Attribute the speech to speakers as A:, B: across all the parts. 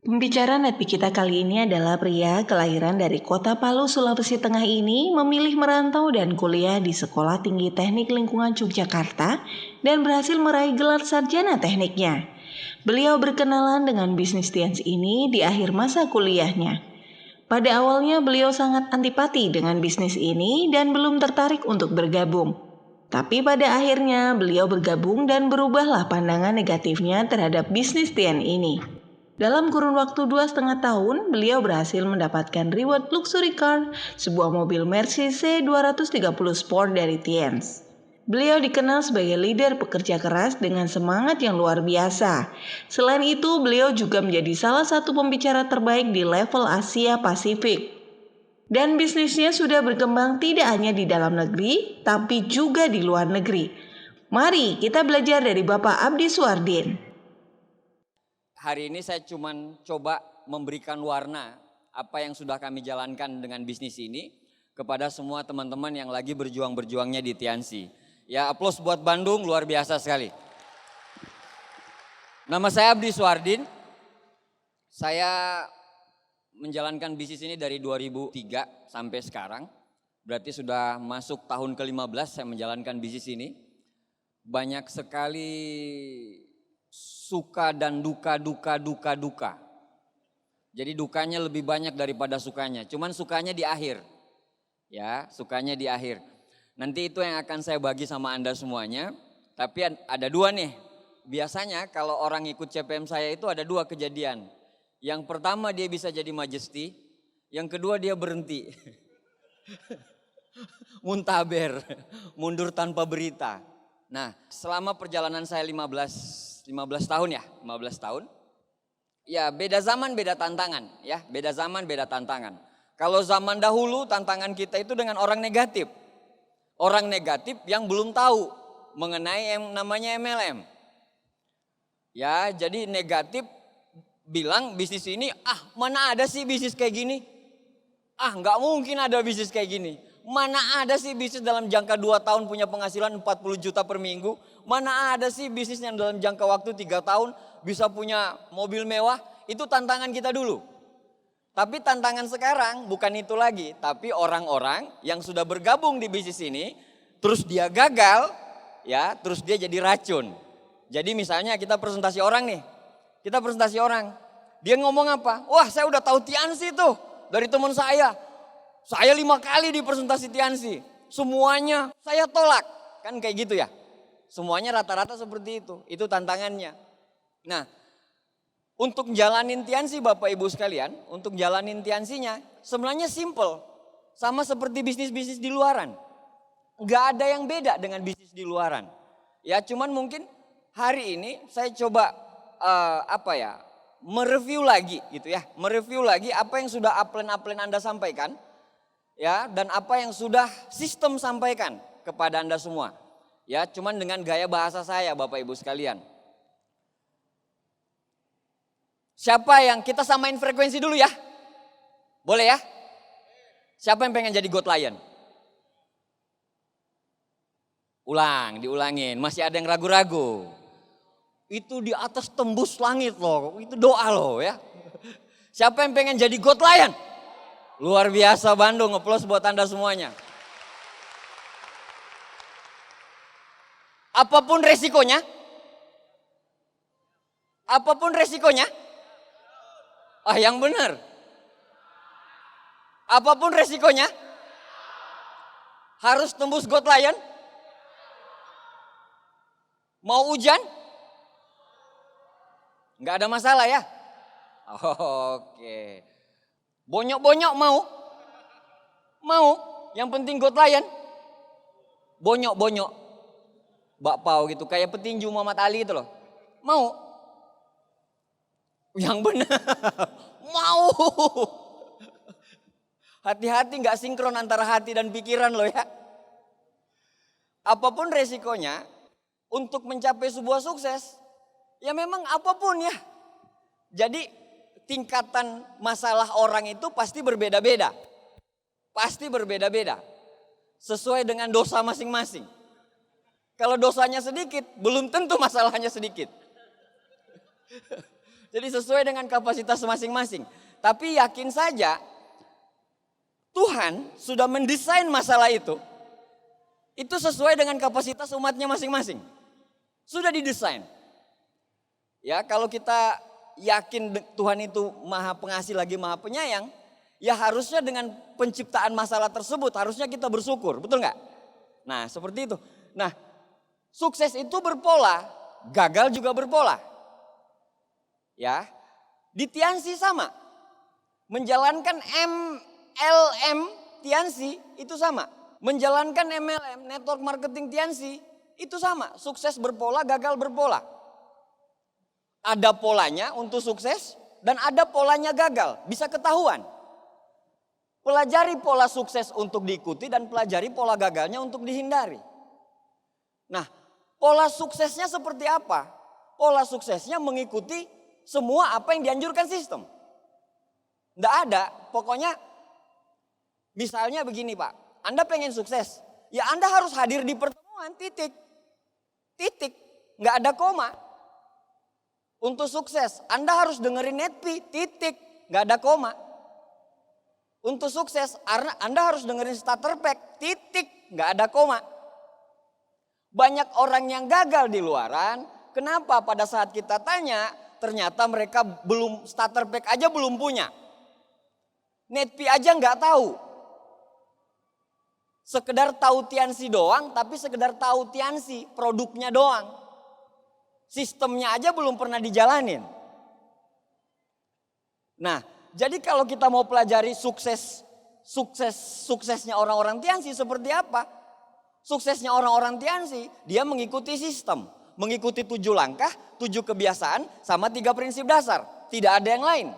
A: Pembicara Netpi kita kali ini adalah pria kelahiran dari kota Palu, Sulawesi Tengah ini memilih merantau dan kuliah di Sekolah Tinggi Teknik Lingkungan Yogyakarta dan berhasil meraih gelar sarjana tekniknya. Beliau berkenalan dengan bisnis Tians ini di akhir masa kuliahnya. Pada awalnya beliau sangat antipati dengan bisnis ini dan belum tertarik untuk bergabung. Tapi pada akhirnya beliau bergabung dan berubahlah pandangan negatifnya terhadap bisnis Tian ini. Dalam kurun waktu 2,5 tahun, beliau berhasil mendapatkan reward luxury car, sebuah mobil Mercedes C230 Sport dari Tiens. Beliau dikenal sebagai leader pekerja keras dengan semangat yang luar biasa. Selain itu, beliau juga menjadi salah satu pembicara terbaik di level Asia Pasifik. Dan bisnisnya sudah berkembang tidak hanya di dalam negeri, tapi juga di luar negeri. Mari kita belajar dari Bapak Abdi Suardin.
B: Hari ini saya cuma coba memberikan warna apa yang sudah kami jalankan dengan bisnis ini kepada semua teman-teman yang lagi berjuang-berjuangnya di Tiansi. Ya, aplaus buat Bandung, luar biasa sekali. Nama saya Abdi Suardin. Saya menjalankan bisnis ini dari 2003 sampai sekarang. Berarti sudah masuk tahun ke-15 saya menjalankan bisnis ini. Banyak sekali suka dan duka. Jadi dukanya lebih banyak daripada sukanya. Cuman sukanya di akhir. Ya, sukanya di akhir. Nanti itu yang akan saya bagi sama Anda semuanya. Tapi ada dua nih. Biasanya kalau orang ikut CPM saya itu ada dua kejadian. Yang pertama dia bisa jadi majesty. Yang kedua dia berhenti. Muntaber, mundur tanpa berita. Nah, selama perjalanan saya 15 tahun ya, 15 tahun. Ya, beda zaman beda tantangan ya, beda zaman beda tantangan. Kalau zaman dahulu tantangan kita itu dengan orang negatif. Orang negatif yang belum tahu mengenai yang namanya MLM. Ya, jadi negatif bilang bisnis ini, mana ada sih bisnis kayak gini? Nggak mungkin ada bisnis kayak gini. Mana ada sih bisnis dalam jangka 2 tahun punya penghasilan 40 juta per minggu? Mana ada sih bisnis yang dalam jangka waktu 3 tahun bisa punya mobil mewah? Itu tantangan kita dulu. Tapi tantangan sekarang bukan itu lagi. Tapi orang-orang yang sudah bergabung di bisnis ini, terus dia gagal, ya, terus dia jadi racun. Jadi misalnya kita presentasi orang nih. Kita presentasi orang. Dia ngomong apa? Wah, saya udah tahu Tiansi tuh dari teman saya. Saya 5 kali di presentasi Tiansi. Semuanya saya tolak. Kan kayak gitu ya. Semuanya rata-rata seperti itu. Itu tantangannya. Nah, untuk jalanin Tiansi Bapak Ibu sekalian. Untuk jalanin Tiansinya sebenarnya simple. Sama seperti bisnis-bisnis di luaran. Gak ada yang beda dengan bisnis di luaran. Ya cuman mungkin hari ini saya coba mereview lagi gitu ya. Mereview lagi apa yang sudah upline Anda sampaikan. Ya, dan apa yang sudah sistem sampaikan kepada Anda semua. Ya, cuman dengan gaya bahasa saya Bapak Ibu sekalian. Siapa yang kita samain frekuensi dulu ya? Boleh ya? Siapa yang pengen jadi God Lion? Diulangin. Masih ada yang ragu-ragu. Itu di atas tembus langit loh. Itu doa loh ya. Siapa yang pengen jadi God Lion? Luar biasa Bandung, aplaus buat Anda semuanya. Apapun resikonya, yang benar. Apapun resikonya, harus tembus God Lion. Mau hujan? Nggak ada masalah ya? Oke. Bonyok-bonyok mau? Mau, yang penting God Lion. Bonyok-bonyok. Bakpao gitu, kayak petinju Muhammad Ali gitu loh. Mau? Yang benar. Mau. Hati-hati gak sinkron antara hati dan pikiran loh ya. Apapun resikonya, untuk mencapai sebuah sukses, ya memang apapun ya. Jadi tingkatan masalah orang itu pasti berbeda-beda. Pasti berbeda-beda. Sesuai dengan dosa masing-masing. Kalau dosanya sedikit, belum tentu masalahnya sedikit. Jadi sesuai dengan kapasitas masing-masing. Tapi yakin saja Tuhan sudah mendesain masalah itu sesuai dengan kapasitas umatnya masing-masing. Sudah didesain. Ya, kalau kita yakin Tuhan itu maha pengasih lagi maha penyayang, ya harusnya dengan penciptaan masalah tersebut harusnya kita bersyukur, betul nggak? Nah seperti itu. Nah sukses itu berpola, gagal juga berpola. Ya, di Tiansi sama. Menjalankan MLM Tiansi itu sama. Menjalankan MLM, network marketing Tiansi, itu sama. Sukses berpola, gagal berpola. Ada polanya untuk sukses dan ada polanya gagal. Bisa ketahuan. Pelajari pola sukses untuk diikuti dan pelajari pola gagalnya untuk dihindari. Nah, pola suksesnya seperti apa? Pola suksesnya mengikuti semua apa yang dianjurkan sistem. Nggak ada, pokoknya misalnya begini Pak, Anda pengen sukses, ya Anda harus hadir di pertemuan, titik. Titik, nggak ada koma. Untuk sukses, Anda harus dengerin Netpi, titik, nggak ada koma. Untuk sukses, Anda harus dengerin starter pack, titik, nggak ada koma. Banyak orang yang gagal di luaran, kenapa pada saat kita tanya, ternyata mereka belum starter pack aja belum punya. Netpi aja nggak tahu. Sekedar tahu Tiansi doang, tapi sekedar tahu Tiansi, produknya doang. Sistemnya aja belum pernah dijalanin. Nah, jadi kalau kita mau pelajari suksesnya orang-orang Tiansi seperti apa? Suksesnya orang-orang Tiansi, dia mengikuti sistem. Mengikuti 7 langkah, 7 kebiasaan, sama 3 prinsip dasar. Tidak ada yang lain.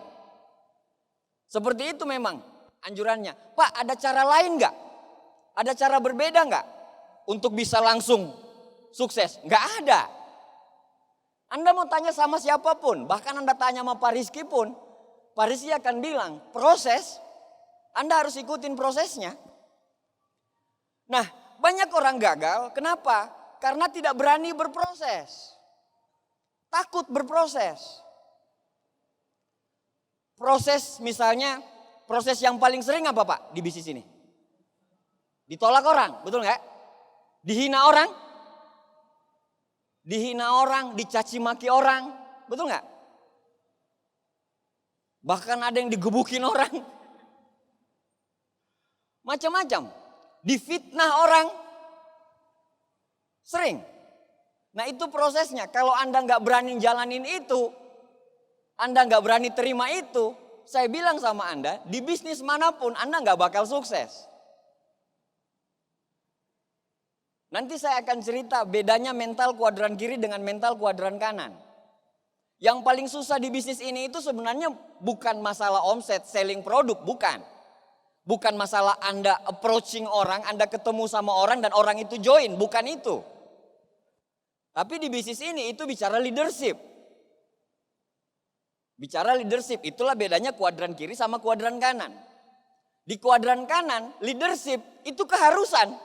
B: Seperti itu memang anjurannya. Pak, ada cara lain nggak? Ada cara berbeda nggak? Untuk bisa langsung sukses? Nggak ada. Anda mau tanya sama siapapun, bahkan Anda tanya sama Pak Rizky pun, Pak Rizky akan bilang, proses, Anda harus ikutin prosesnya. Nah, banyak orang gagal, kenapa? Karena tidak berani berproses. Takut berproses. Proses misalnya, proses yang paling sering apa Pak di bisnis ini? Ditolak orang, betul nggak? Dihina orang? Dihina orang, dicaci maki orang, betul nggak? Bahkan ada yang digebukin orang. Macam-macam. Difitnah orang. Sering. Nah itu prosesnya. Kalau Anda nggak berani jalanin itu, Anda nggak berani terima itu, saya bilang sama Anda, di bisnis manapun Anda nggak bakal sukses. Nanti saya akan cerita bedanya mental kuadran kiri dengan mental kuadran kanan. Yang paling susah di bisnis ini itu sebenarnya bukan masalah omset, selling produk, bukan. Bukan masalah Anda approaching orang, Anda ketemu sama orang dan orang itu join, bukan itu. Tapi di bisnis ini itu bicara leadership. Bicara leadership, itulah bedanya kuadran kiri sama kuadran kanan. Di kuadran kanan, leadership itu keharusan.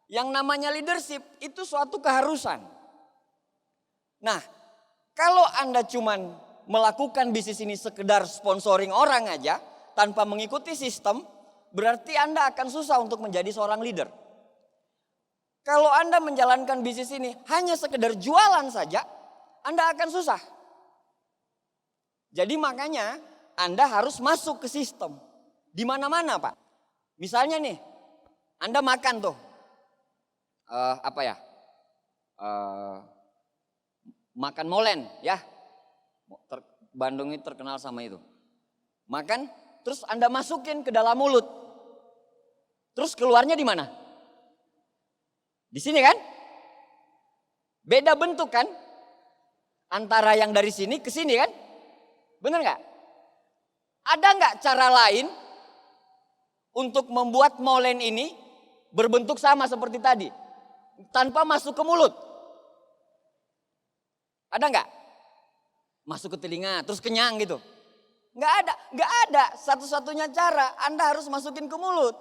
B: Yang namanya leadership itu suatu keharusan. Nah, kalau Anda cuman melakukan bisnis ini sekedar sponsoring orang aja, tanpa mengikuti sistem, berarti Anda akan susah untuk menjadi seorang leader. Kalau Anda menjalankan bisnis ini hanya sekedar jualan saja, Anda akan susah. Jadi makanya Anda harus masuk ke sistem. Di mana-mana Pak. Misalnya nih, Anda makan tuh. Makan molen ya. Bandung ini terkenal sama itu. Makan, terus Anda masukin ke dalam mulut. Terus keluarnya di mana? Di sini kan? Beda bentuk kan? Antara yang dari sini ke sini kan? Bener nggak? Ada nggak cara lain untuk membuat molen ini berbentuk sama seperti tadi? Tanpa masuk ke mulut. Ada nggak? Masuk ke telinga, terus kenyang gitu. Nggak ada. Satu-satunya cara Anda harus masukin ke mulut.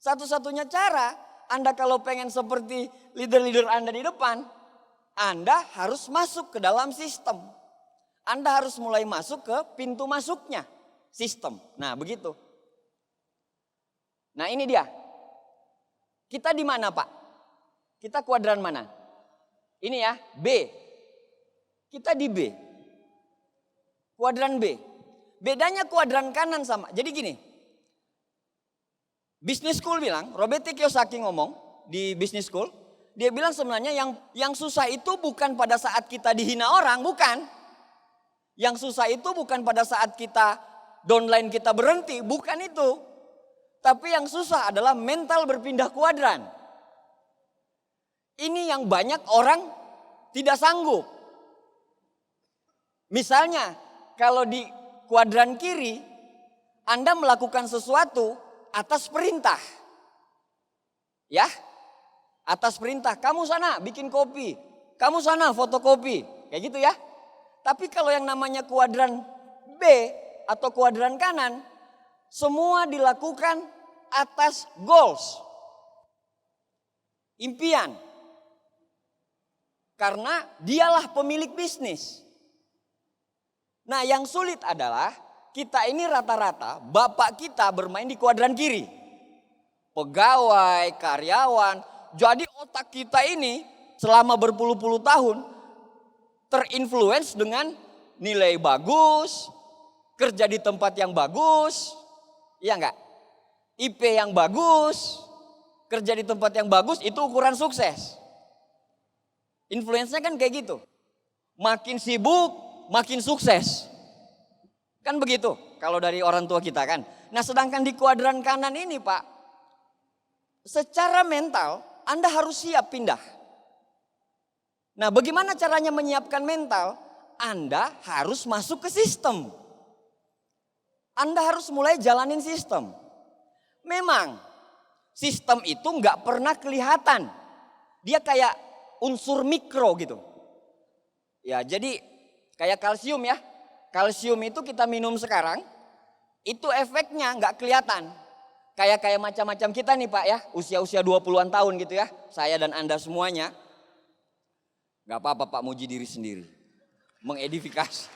B: Satu-satunya cara Anda kalau pengen seperti leader-leader Anda di depan, Anda harus masuk ke dalam sistem. Anda harus mulai masuk ke pintu masuknya sistem. Nah begitu. Nah ini dia. Kita di mana Pak? Kita kuadran mana? Ini ya, B. Kita di B. Kuadran B. Bedanya kuadran kanan sama. Jadi gini. Business School bilang, Robert T. Kiyosaki ngomong di Business School. Dia bilang sebenarnya yang susah itu bukan pada saat kita dihina orang, bukan. Yang susah itu bukan pada saat kita downline kita berhenti, bukan itu. Tapi yang susah adalah mental berpindah kuadran. Ini yang banyak orang tidak sanggup. Misalnya kalau di kuadran kiri Anda melakukan sesuatu atas perintah. Ya, atas perintah. Kamu sana bikin kopi, kamu sana fotokopi, kayak gitu ya. Tapi kalau yang namanya kuadran B atau kuadran kanan, semua dilakukan atas goals. Impian. Karena dialah pemilik bisnis. Nah yang sulit adalah kita ini rata-rata bapak kita bermain di kuadran kiri. Pegawai, karyawan. Jadi otak kita ini selama berpuluh-puluh tahun terinfluence dengan nilai bagus, kerja di tempat yang bagus, iya enggak? IP yang bagus, kerja di tempat yang bagus itu ukuran sukses. Influence-nya kan kayak gitu. Makin sibuk, makin sukses. Kan begitu kalau dari orang tua kita kan. Nah sedangkan di kuadran kanan ini Pak, secara mental Anda harus siap pindah. Nah bagaimana caranya menyiapkan mental? Anda harus masuk ke sistem. Anda harus mulai jalanin sistem. Memang sistem itu nggak pernah kelihatan. Dia kayak unsur mikro gitu. Ya jadi kayak kalsium ya. Kalsium itu kita minum sekarang, itu efeknya nggak kelihatan. Kayak macam-macam kita nih Pak ya, usia-usia 20-an tahun gitu ya. Saya dan Anda semuanya. Gak apa-apa Pak, muji diri sendiri. Mengedifikasi.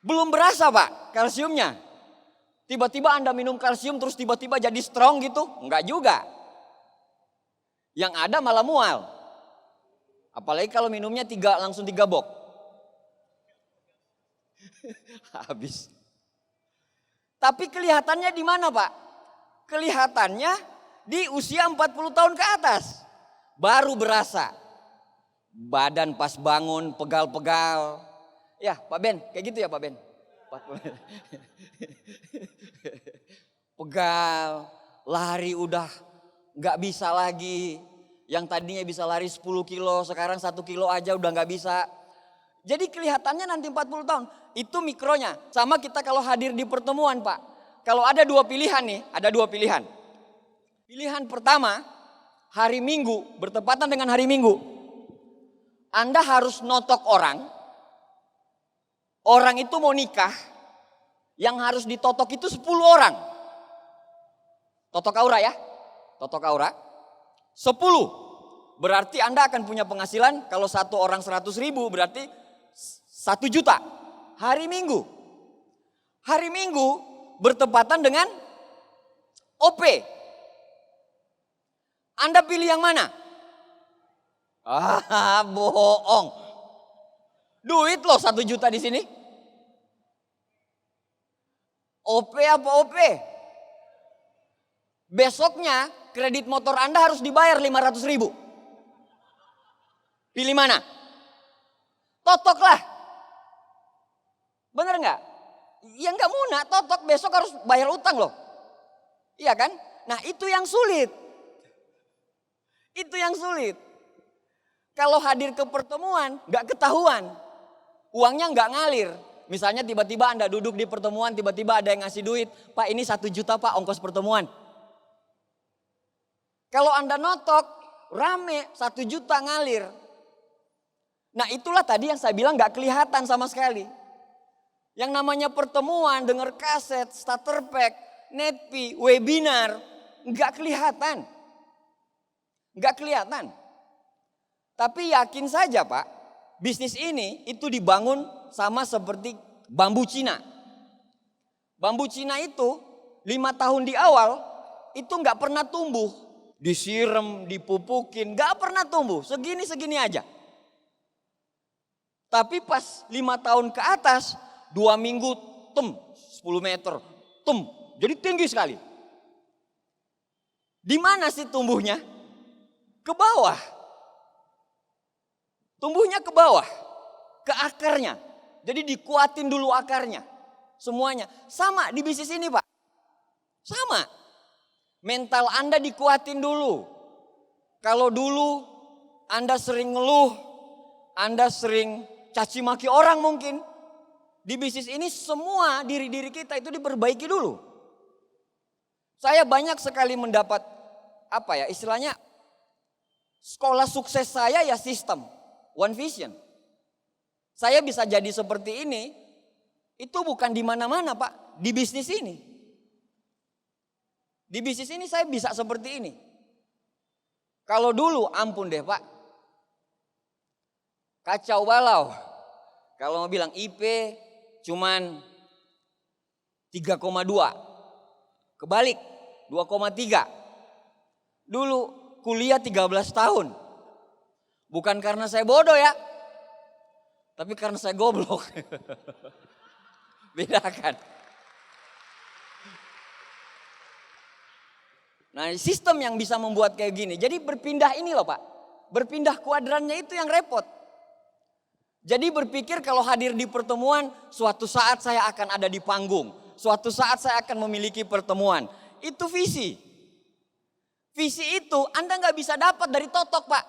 B: Belum berasa Pak kalsiumnya. Tiba-tiba Anda minum kalsium terus tiba-tiba jadi strong gitu. Enggak juga. Yang ada malah mual. Apalagi kalau minumnya langsung 3 box. Habis. Tapi kelihatannya di mana Pak? Kelihatannya di usia 40 tahun ke atas. Baru berasa. Badan pas bangun pegal-pegal. Ya Pak Ben, kayak gitu ya Pak Ben? Pegal, lari udah gak bisa lagi. Yang tadinya bisa lari 10 kilo, sekarang 1 kilo aja udah gak bisa. Jadi kelihatannya nanti 40 tahun. Itu mikronya. Sama kita kalau hadir di pertemuan Pak. Kalau ada 2 pilihan nih, ada 2 pilihan. Pilihan pertama, hari Minggu, bertepatan dengan hari Minggu. Anda harus notok orang. Orang itu mau nikah. Yang harus ditotok itu 10 orang. Totok aura ya. Totok aura. 10. Berarti Anda akan punya penghasilan kalau 1 orang 100.000 berarti 1 juta. Hari Minggu. Hari Minggu bertepatan dengan OP. Anda pilih yang mana? Bohong. Duit loh 1 juta di sini. OP apa OP? Besoknya kredit motor Anda harus dibayar 500.000. Pilih mana? Totok lah. Bener nggak? Ya nggak muna, totok besok harus bayar utang loh. Iya kan? Nah itu yang sulit. Itu yang sulit. Kalau hadir ke pertemuan nggak ketahuan. Uangnya nggak ngalir. Misalnya tiba-tiba Anda duduk di pertemuan, tiba-tiba ada yang ngasih duit. Pak ini 1 juta Pak ongkos pertemuan. Kalau Anda notok, rame 1 juta ngalir. Nah itulah tadi yang saya bilang gak kelihatan sama sekali. Yang namanya pertemuan, denger kaset, starter pack, netpi, webinar. Gak kelihatan. Gak kelihatan. Tapi yakin saja Pak, bisnis ini itu dibangun sama seperti bambu Cina. Bambu Cina itu 5 tahun di awal itu nggak pernah tumbuh. Disiram, dipupukin, nggak pernah tumbuh. Segini-segini aja. Tapi pas 5 tahun ke atas, 2 minggu, 10 meter, jadi tinggi sekali. Di mana sih tumbuhnya? Ke bawah. Tumbuhnya ke bawah, ke akarnya. Jadi dikuatin dulu akarnya. Semuanya. Sama di bisnis ini Pak. Sama. Mental Anda dikuatin dulu. Kalau dulu Anda sering ngeluh, Anda sering caci maki orang mungkin. Di bisnis ini semua diri-diri kita itu diperbaiki dulu. Saya banyak sekali mendapat istilahnya sekolah sukses saya ya sistem. One Vision. Saya bisa jadi seperti ini, itu bukan di mana-mana Pak, di bisnis ini. Di bisnis ini saya bisa seperti ini. Kalau dulu ampun deh Pak, kacau balau. Kalau mau bilang IP cuman 3,2, kebalik 2,3. Dulu kuliah 13 tahun. Bukan karena saya bodoh ya, tapi karena saya goblok. Bedakan. Nah sistem yang bisa membuat kayak gini. Jadi berpindah ini loh Pak. Berpindah kuadrannya itu yang repot. Jadi berpikir kalau hadir di pertemuan, suatu saat saya akan ada di panggung. Suatu saat saya akan memiliki pertemuan. Itu visi. Visi itu Anda nggak bisa dapat dari totok Pak.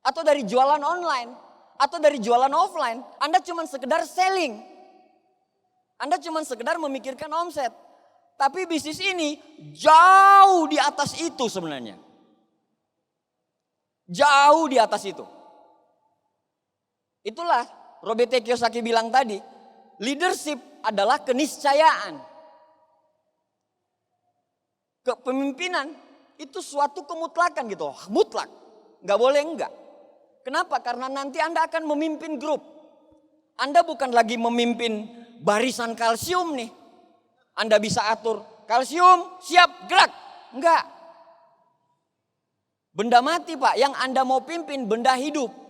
B: Atau dari jualan online. Atau dari jualan offline. Anda cuma sekedar selling. Anda cuma sekedar memikirkan omset. Tapi bisnis ini jauh di atas itu sebenarnya. Jauh di atas itu. Itulah Robert T. Kiyosaki bilang tadi. Leadership adalah keniscayaan. Kepemimpinan itu suatu kemutlakan gitu. Mutlak. Gak boleh enggak. Kenapa? Karena nanti Anda akan memimpin grup. Anda bukan lagi memimpin barisan kalsium nih. Anda bisa atur kalsium siap gerak. Enggak. Benda mati Pak. Yang Anda mau pimpin benda hidup.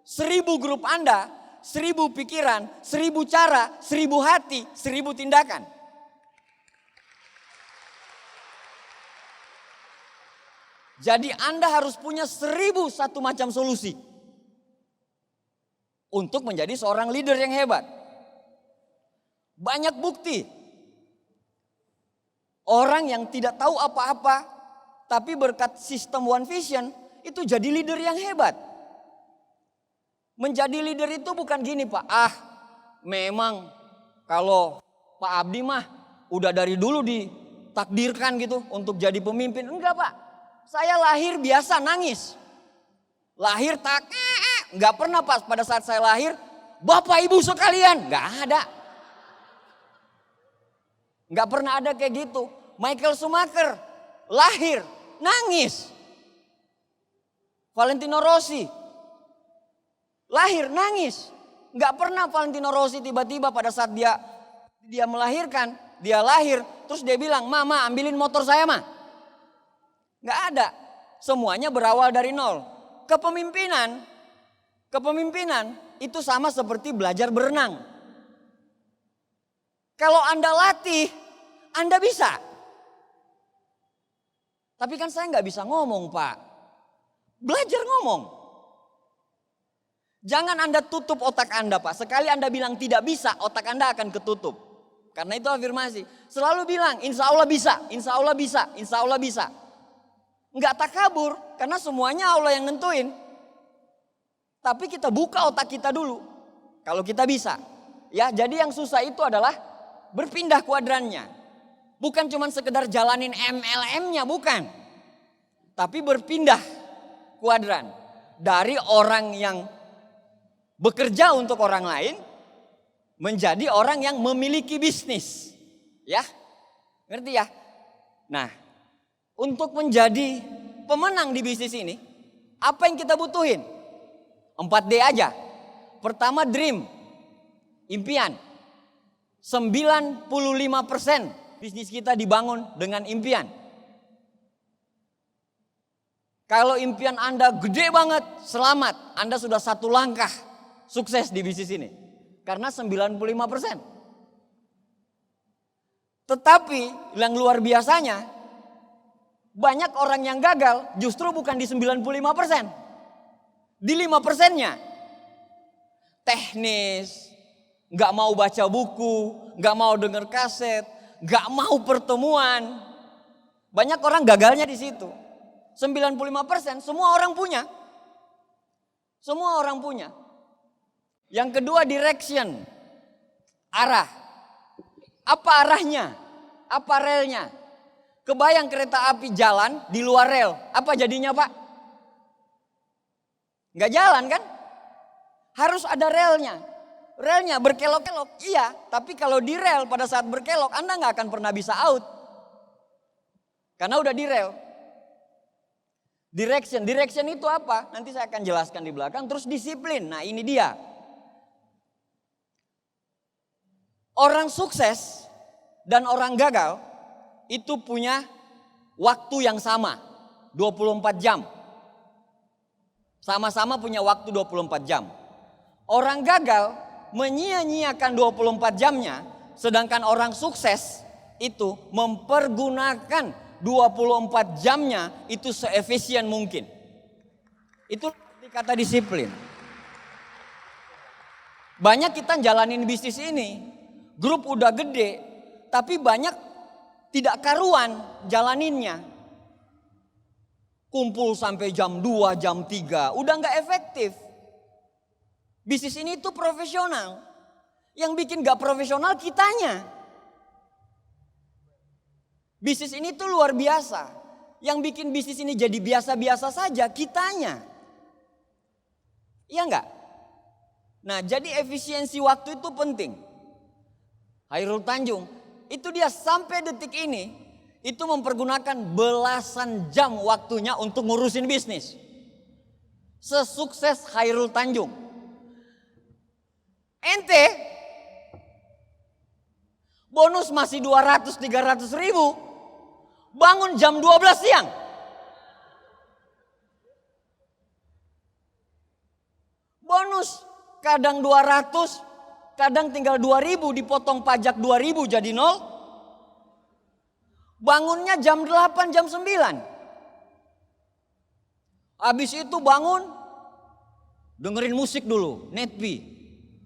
B: 1000 grup Anda, 1000 pikiran, 1000 cara, 1000 hati, 1000 tindakan. Jadi Anda harus punya 1001 macam solusi. Untuk menjadi seorang leader yang hebat. Banyak bukti. Orang yang tidak tahu apa-apa, tapi berkat sistem One Vision, itu jadi leader yang hebat. Menjadi leader itu bukan gini Pak. Memang kalau Pak Abdi mah udah dari dulu ditakdirkan gitu untuk jadi pemimpin. Enggak Pak. Saya lahir biasa nangis. Lahir nggak pernah Pak pada saat saya lahir. Bapak Ibu sekalian. Nggak ada. Nggak pernah ada kayak gitu. Michael Schumacher lahir nangis. Valentino Rossi lahir nangis. Nggak pernah Valentino Rossi tiba-tiba pada saat dia melahirkan, dia lahir terus dia bilang, "Mama, ambilin motor saya, Ma." Nggak ada. Semuanya berawal dari nol. Kepemimpinan itu sama seperti belajar berenang. Kalau Anda latih, Anda bisa. Tapi kan saya nggak bisa ngomong Pak. Belajar ngomong. Jangan Anda tutup otak Anda Pak. Sekali Anda bilang tidak bisa, otak Anda akan ketutup. Karena itu afirmasi. Selalu bilang insya Allah bisa, insya Allah bisa, insya Allah bisa. Nggak takabur karena semuanya Allah yang nentuin. Tapi kita buka otak kita dulu. Kalau kita bisa. Ya, jadi yang susah itu adalah berpindah kuadrannya. Bukan cuma sekedar jalanin MLM-nya, bukan. Tapi berpindah kuadran. Dari orang yang bekerja untuk orang lain menjadi orang yang memiliki bisnis. Ya, ngerti ya? Nah, untuk menjadi pemenang di bisnis ini, Apa yang kita butuhin? 4D aja. Pertama dream, impian. 95% bisnis kita dibangun dengan impian. Kalau impian Anda gede banget, selamat. Anda sudah satu langkah sukses di bisnis ini. Karena 95%. Tetapi yang luar biasanya, banyak orang yang gagal justru bukan di 95%. Di 5%-nya. Teknis, gak mau baca buku, gak mau denger kaset, gak mau pertemuan. Banyak orang gagalnya di situ. 95% semua orang punya. Semua orang punya. Yang kedua direction. Arah. Apa arahnya? Apa relnya? Kebayang kereta api jalan di luar rel. Apa jadinya Pak? Gak jalan kan? Harus ada relnya. Relnya berkelok-kelok. Iya, tapi kalau di rel pada saat berkelok Anda gak akan pernah bisa out. Karena udah di rel. Direction itu apa? Nanti saya akan jelaskan di belakang. Terus disiplin, nah ini dia. Orang sukses dan orang gagal itu punya waktu yang sama, 24 jam. Sama-sama punya waktu 24 jam. Orang gagal menyia-nyiakan 24 jamnya, sedangkan orang sukses itu mempergunakan 24 jamnya itu seefisien mungkin. Itu kata disiplin. Banyak kita jalanin bisnis ini, grup udah gede, tapi banyak tidak karuan jalaninnya. Kumpul sampai jam 2, jam 3, udah gak efektif. Bisnis ini tuh profesional. Yang bikin gak profesional kitanya. Bisnis ini tuh luar biasa. Yang bikin bisnis ini jadi biasa-biasa saja kitanya. Iya enggak? Nah, jadi efisiensi waktu itu penting. Hairul Tanjung, itu dia sampai detik ini itu mempergunakan belasan jam waktunya untuk ngurusin bisnis. Sesukses Hairul Tanjung. Ente bonus masih 200-300 ribu. Bangun jam 12 siang. Bonus kadang 200, kadang tinggal 2.000 dipotong pajak 2.000 jadi 0. Bangunnya jam 8, jam 9. Habis itu bangun dengerin musik dulu, Netpi.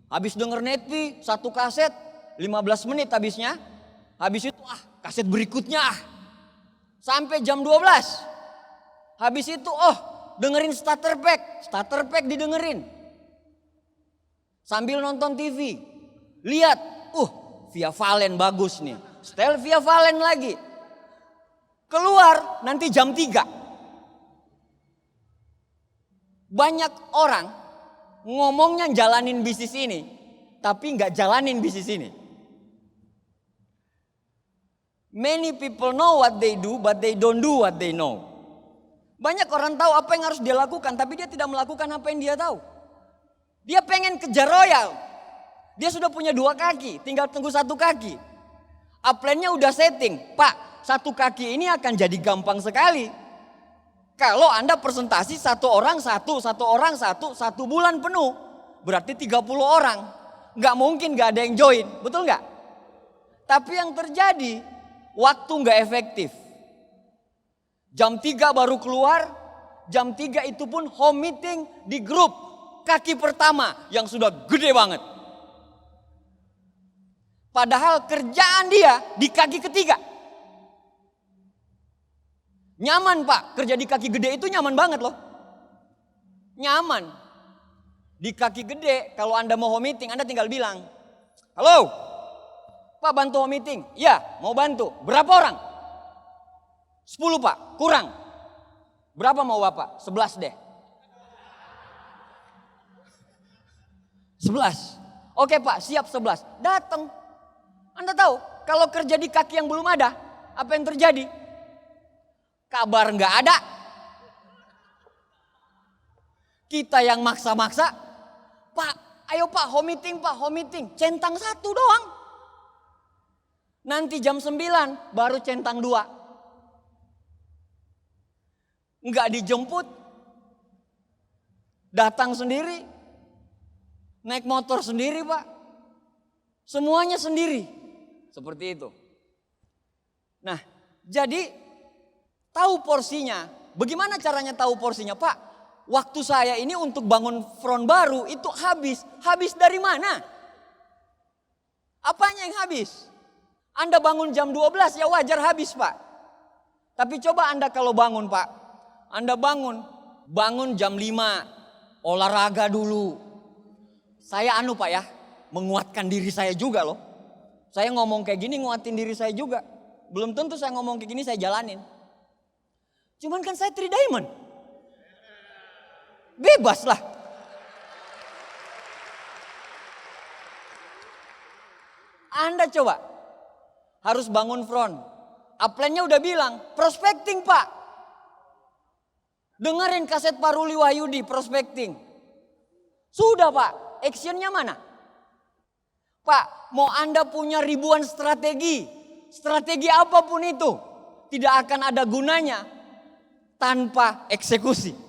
B: Habis denger Netpi, satu kaset 15 menit habisnya. Habis itu kaset berikutnya sampai jam 12. Habis itu dengerin starter pack didengerin. Sambil nonton TV. Lihat, Via Valen bagus nih. Setel Via Valen lagi. Keluar nanti jam 3. Banyak orang ngomongnya jalanin bisnis ini, tapi nggak jalanin bisnis ini. Many people know what they do, but they don't do what they know. Banyak orang tahu apa yang harus dia lakukan, tapi dia tidak melakukan apa yang dia tahu. Dia pengen kejar royal. Dia sudah punya 2 kaki, tinggal tunggu 1 kaki. Upline-nya udah setting. Pak, 1 kaki ini akan jadi gampang sekali. Kalau Anda presentasi 1 orang 1 bulan penuh. Berarti 30 orang. Gak mungkin gak ada yang join, betul gak? Tapi yang terjadi, waktu gak efektif. Jam 3 baru keluar, jam 3 itu pun home meeting di grup kaki pertama yang sudah gede banget. Padahal kerjaan dia di kaki ketiga. Nyaman Pak, kerja di kaki gede itu nyaman banget loh. Nyaman. Di kaki gede kalau Anda mau home meeting Anda tinggal bilang, halo Pak, bantu home meeting? Ya, mau bantu. Berapa orang? 10 Pak, kurang. Berapa mau Bapak? 11 deh. 11. Oke Pak, siap 11. Datang. Anda tahu, kalau kerja di kaki yang belum ada, apa yang terjadi? Kabar nggak ada. Kita yang maksa-maksa, Pak, ayo Pak, home meeting, centang 1 doang. Nanti jam 9 baru centang 2. Enggak dijemput, datang sendiri, naik motor sendiri Pak. Semuanya sendiri, seperti itu. Nah, jadi tahu porsinya. Bagaimana caranya tahu porsinya? Pak, waktu saya ini untuk bangun front baru itu habis. Habis dari mana? Apanya yang habis? Anda bangun jam 12 ya wajar habis Pak. Tapi coba Anda kalau bangun Pak. Anda bangun jam 5. Olahraga dulu. Saya Pak ya. Menguatkan diri saya juga loh. Saya ngomong kayak gini nguatin diri saya juga. Belum tentu saya ngomong kayak gini saya jalanin. Cuman kan saya 3 diamond. Bebas lah. Anda coba. Harus bangun front. Upline-nya udah bilang, prospecting Pak. Dengerin kaset Pak Ruli Wahyudi, prospecting. Sudah Pak, actionnya mana? Pak, mau Anda punya ribuan strategi. Strategi apapun itu. Tidak akan ada gunanya tanpa eksekusi.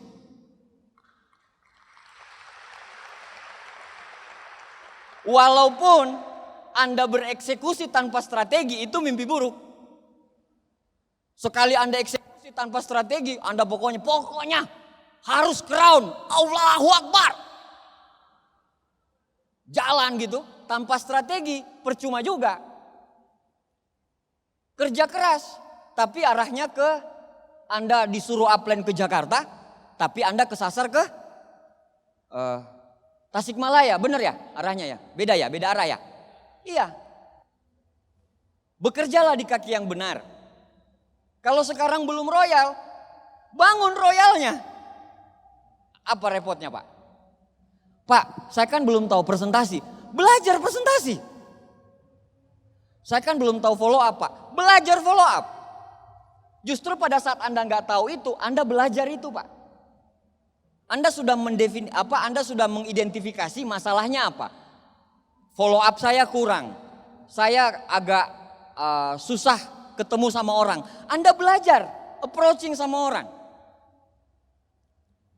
B: Walaupun Anda bereksekusi tanpa strategi itu mimpi buruk. Sekali Anda eksekusi tanpa strategi, Anda pokoknya harus crown Allahu Akbar. Jalan gitu tanpa strategi percuma juga. Kerja keras tapi arahnya ke Anda disuruh upline ke Jakarta, tapi Anda kesasar ke Tasikmalaya, bener ya arahnya ya? Beda arah ya? Iya. Bekerjalah di kaki yang benar. Kalau sekarang belum royal, bangun royalnya. Apa repotnya Pak? Pak, saya kan belum tahu presentasi. Belajar presentasi. Saya kan belum tahu follow up Pak. Belajar follow up. Justru pada saat Anda nggak tahu itu, Anda belajar itu Pak. Anda sudah mengidentifikasi masalahnya apa? Follow up saya kurang. Saya agak susah ketemu sama orang. Anda belajar approaching sama orang.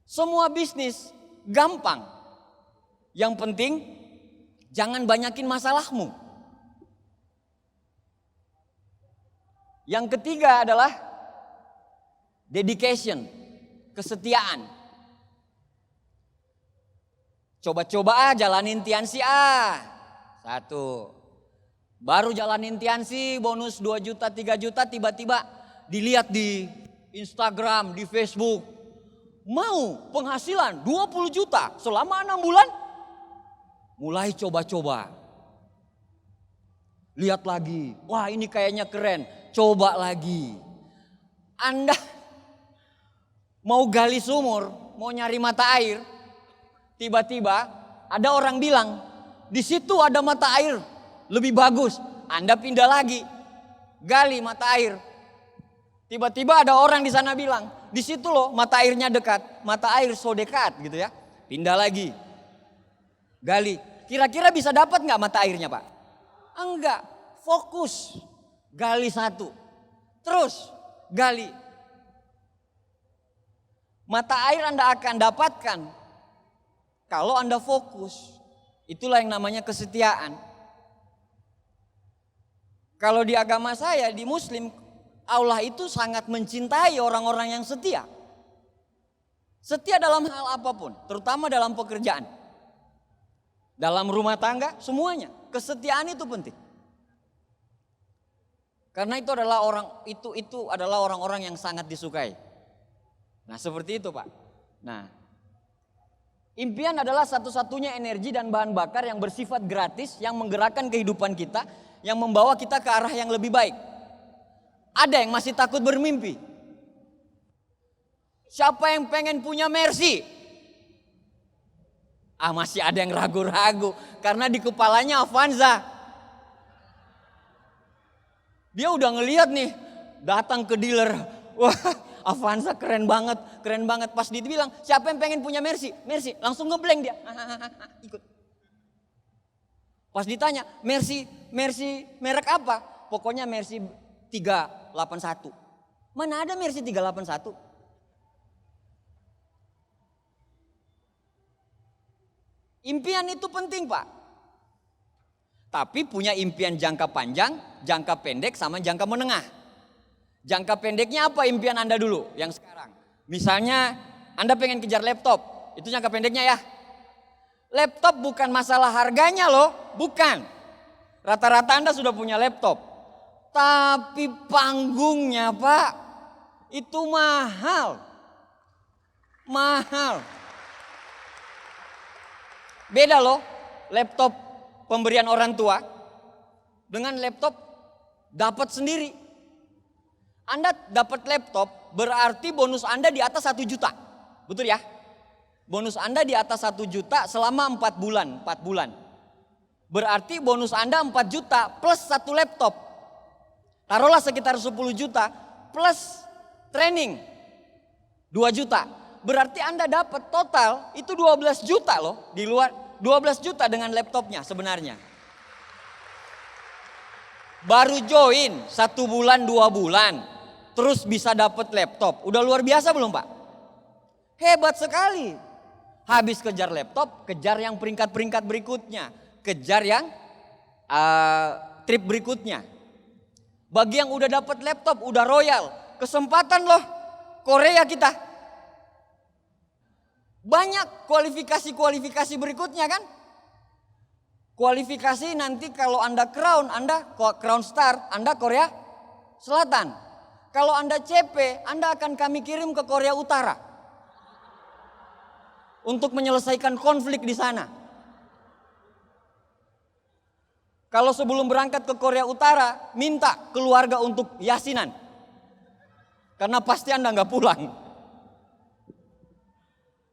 B: Semua bisnis gampang. Yang penting jangan banyakin masalahmu. Yang ketiga adalah dedication, kesetiaan. Coba-coba jalanin Tiansi 1. Baru jalanin Tiansi bonus 2 juta 3 juta tiba-tiba dilihat di Instagram, di Facebook. Mau penghasilan 20 juta selama 6 bulan. Mulai coba-coba. Lihat lagi, wah ini kayaknya keren. Coba lagi. Anda mau gali sumur, mau nyari mata air. Tiba-tiba ada orang bilang, di situ ada mata air lebih bagus. Anda pindah lagi, gali mata air. Tiba-tiba ada orang di sana bilang, di situ loh mata airnya dekat, mata air so dekat gitu ya. Pindah lagi, gali. Kira-kira bisa dapat nggak mata airnya Pak? Enggak, fokus, gali 1, terus gali. Mata air Anda akan dapatkan kalau Anda fokus. Itulah yang namanya kesetiaan. Kalau di agama saya, di Muslim, Allah itu sangat mencintai orang-orang yang setia. Setia dalam hal apapun, terutama dalam pekerjaan. Dalam rumah tangga, semuanya. Kesetiaan itu penting. Karena itu adalah orang-orang yang sangat disukai. Nah, seperti itu, Pak. Nah, impian adalah satu-satunya energi dan bahan bakar yang bersifat gratis, yang menggerakkan kehidupan kita, yang membawa kita ke arah yang lebih baik. Ada yang masih takut bermimpi? Siapa yang pengen punya Mercy? Masih ada yang ragu-ragu karena di kepalanya Avanza. Dia udah ngelihat nih, datang ke dealer, wah Avanza keren banget, keren banget. Pas dibilang, siapa yang pengen punya Mercy? Mercy, langsung ngeblank dia. Ikut. Pas ditanya, Mercy merek apa? Pokoknya Mercy 381. Mana ada Mercy 381? Impian itu penting, Pak. Tapi punya impian jangka panjang, jangka pendek, sama jangka menengah. Jangka pendeknya apa impian Anda dulu yang sekarang? Misalnya Anda pengen kejar laptop, itu jangka pendeknya ya. Laptop bukan masalah harganya loh, bukan. Rata-rata Anda sudah punya laptop. Tapi panggungnya Pak, itu mahal. Mahal. Beda loh laptop pemberian orang tua dengan laptop dapat sendiri. Anda dapat laptop berarti bonus Anda di atas 1 juta. Betul ya? Bonus Anda di atas 1 juta selama 4 bulan. Berarti bonus Anda 4 juta plus 1 laptop. Taruhlah sekitar 10 juta plus training 2 juta. Berarti Anda dapat total itu 12 juta loh. Di luar 12 juta dengan laptopnya sebenarnya. Baru join 1 bulan 2 bulan. Terus bisa dapat laptop. Udah luar biasa belum Pak? Hebat sekali. Habis kejar laptop, kejar yang peringkat-peringkat berikutnya. Kejar yang trip berikutnya. Bagi yang udah dapat laptop, udah royal. Kesempatan loh Korea kita. Banyak kualifikasi berikutnya kan. Kualifikasi nanti kalau Anda Crown Star, Anda Korea Selatan. Kalau Anda CP, Anda akan kami kirim ke Korea Utara. Untuk menyelesaikan konflik di sana. Kalau sebelum berangkat ke Korea Utara, minta keluarga untuk yasinan. Karena pasti Anda nggak pulang.